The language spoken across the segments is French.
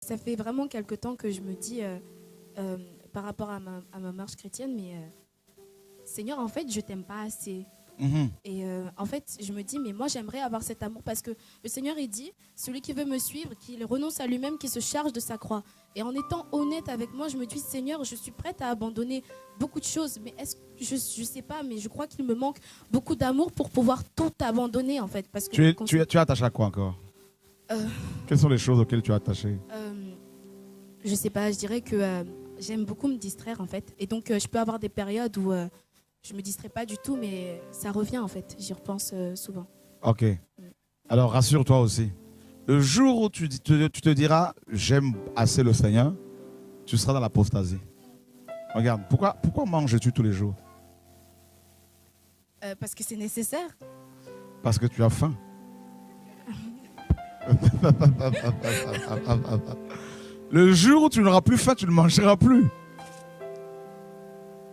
Ça fait vraiment quelque temps que je me dis, par rapport à ma marche chrétienne, mais Seigneur, en fait, je t'aime pas assez. Et en fait, je me dis, mais moi, j'aimerais avoir cet amour parce que le Seigneur, il dit, celui qui veut me suivre, qu'il renonce à lui-même, qu'il se charge de sa croix. Et en étant honnête avec moi, je me dis, Seigneur, je suis prête à abandonner beaucoup de choses, mais je sais pas, mais je crois qu'il me manque beaucoup d'amour pour pouvoir tout abandonner, en fait. Parce que tu es attaché à quoi encore? Quelles sont les choses auxquelles tu es attaché? Je sais pas, je dirais que j'aime beaucoup me distraire, en fait. Et donc, je peux avoir des périodes où je me distrais pas du tout, mais ça revient, en fait. J'y repense souvent. Ok. Alors, rassure-toi aussi. Le jour où tu te diras « j'aime assez le Seigneur », tu seras dans l'apostasie. Regarde, pourquoi manges-tu tous les jours? Parce que c'est nécessaire. Parce que tu as faim. Le jour où tu n'auras plus faim, tu ne mangeras plus.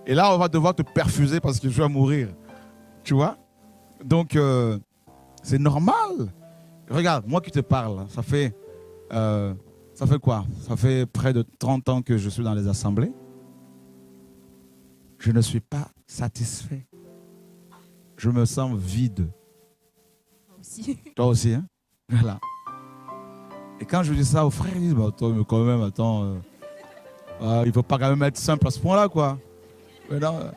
Et là, on va devoir te perfuser parce que tu vas mourir. Tu vois? Donc, c'est normal. Regarde, moi qui te parle, ça fait quoi? Ça fait près de 30 ans que je suis dans les assemblées. Je ne suis pas satisfait. Je me sens vide. Moi aussi. Toi aussi, hein? Voilà. Et quand je dis ça aux frères, ils disent, bah, toi, mais quand même, attends, il ne faut pas quand même être simple à ce point-là, quoi. Mais non.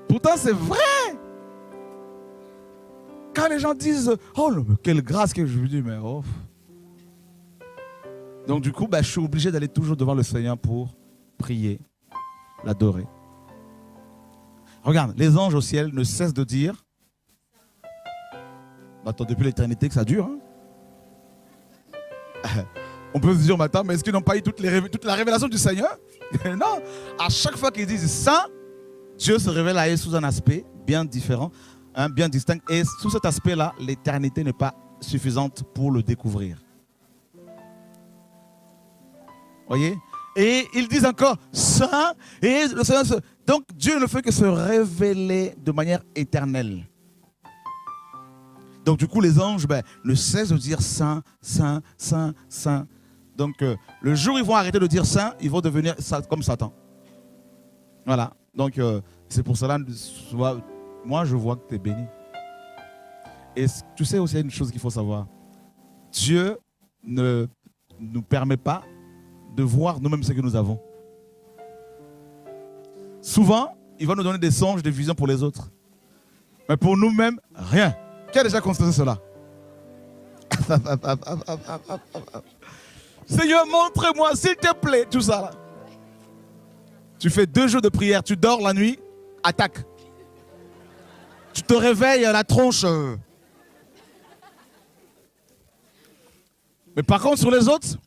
Pourtant, c'est vrai. Quand les gens disent, oh, mais quelle grâce que je lui dis, mais oh. Donc, du coup, bah, je suis obligé d'aller toujours devant le Seigneur pour prier, l'adorer. Regarde, les anges au ciel ne cessent de dire, bah, attends, depuis l'éternité que ça dure, hein. On peut se dire, attends, mais est-ce qu'ils n'ont pas eu toute la révélation du Seigneur? Non. À chaque fois qu'ils disent Saint, Dieu se révèle à eux sous un aspect bien différent, hein, bien distinct. Et sous cet aspect-là, l'éternité n'est pas suffisante pour le découvrir. Voyez? Et ils disent encore Saint. Et le Seigneur Donc Dieu ne fait que se révéler de manière éternelle. Donc du coup, les anges ne cessent de dire Saint, Saint, Saint, Saint. Donc le jour où ils vont arrêter de dire Saint, ils vont devenir comme Satan. Voilà. Donc c'est pour cela, moi je vois que tu es béni. Et tu sais aussi une chose qu'il faut savoir. Dieu ne nous permet pas de voir nous-mêmes ce que nous avons. Souvent, il va nous donner des songes, des visions pour les autres. Mais pour nous-mêmes, rien. Qui a déjà constaté cela? Seigneur, montre-moi, s'il te plaît, tout ça là. Tu fais 2 jours de prière, tu dors la nuit, attaque. Tu te réveilles à la tronche. Mais par contre, sur les autres,